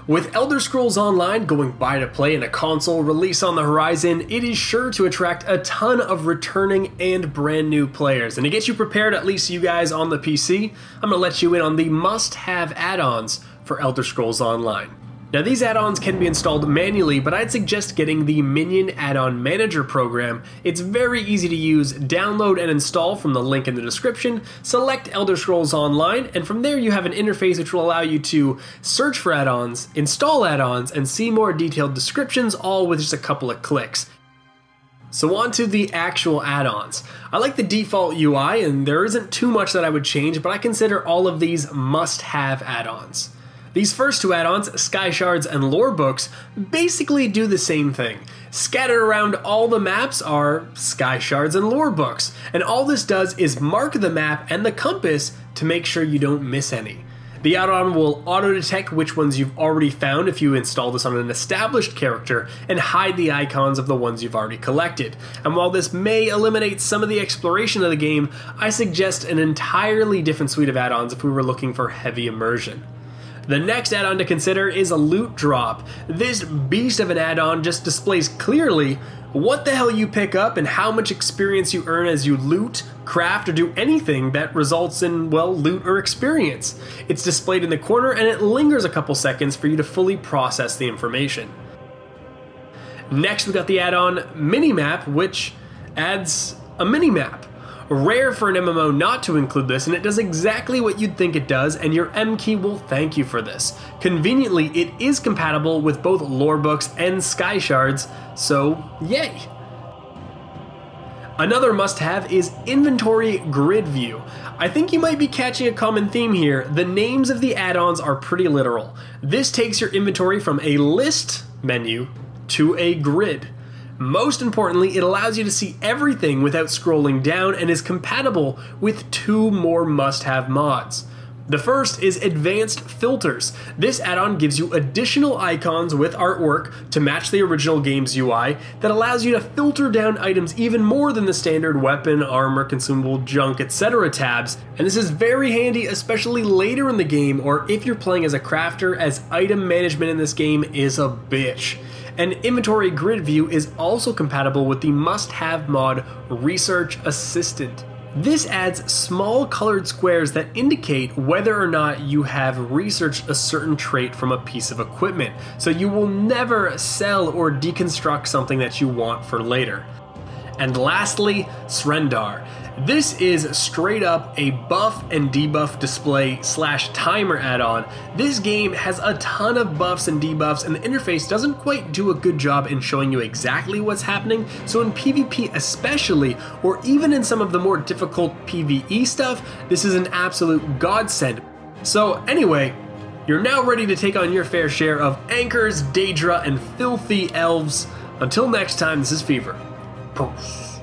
With Elder Scrolls Online going buy to play and a console release on the horizon, it is sure to attract a ton of returning and brand new players. And to get you prepared, at least you guys on the PC, I'm going to let you in on the must-have add-ons for Elder Scrolls Online. Now these add-ons can be installed manually, but I'd suggest getting the Minion Addon Manager program. It's very easy to use. Download and install from the link in the description, select Elder Scrolls Online, and from there you have an interface which will allow you to search for add-ons, install add-ons, and see more detailed descriptions, all with just a couple of clicks. So on to the actual add-ons. I like the default UI, and there isn't too much that I would change, but I consider all of these must-have add-ons. These first two add-ons, Sky Shards and Lore Books, basically do the same thing. Scattered around all the maps are Sky Shards and Lore Books, and all this does is mark the map and the compass to make sure you don't miss any. The add-on will auto-detect which ones you've already found if you install this on an established character, and hide the icons of the ones you've already collected. And while this may eliminate some of the exploration of the game, I suggest an entirely different suite of add-ons if we were looking for heavy immersion. The next add-on to consider is a loot drop. This beast of an add-on just displays clearly what the hell you pick up and how much experience you earn as you loot, craft, or do anything that results in, well, loot or experience. It's displayed in the corner and it lingers a couple seconds for you to fully process the information. Next we got the add-on Minimap, which adds a minimap. Rare for an MMO not to include this, and it does exactly what you'd think it does, and your M key will thank you for this. Conveniently, it is compatible with both Lore Books and Sky Shards, so yay! Another must-have is Inventory Grid View. I think you might be catching a common theme here. The names of the add-ons are pretty literal. This takes your inventory from a list menu to a grid. Most importantly, it allows you to see everything without scrolling down and is compatible with two more must-have mods. The first is Advanced Filters. This add-on gives you additional icons with artwork to match the original game's UI that allows you to filter down items even more than the standard weapon, armor, consumable, junk, etc. tabs. And this is very handy, especially later in the game or if you're playing as a crafter, as item management in this game is a bitch. And Inventory Grid View is also compatible with the must-have mod Research Assistant. This adds small colored squares that indicate whether or not you have researched a certain trait from a piece of equipment, so you will never sell or deconstruct something that you want for later. And lastly, Srendar. This is straight up a buff and debuff display / timer add-on. This game has a ton of buffs and debuffs, and the interface doesn't quite do a good job in showing you exactly what's happening, so in PvP especially, or even in some of the more difficult PvE stuff, this is an absolute godsend. So anyway, you're now ready to take on your fair share of anchors, Daedra, and filthy elves. Until next time, this is Fevir. Peace.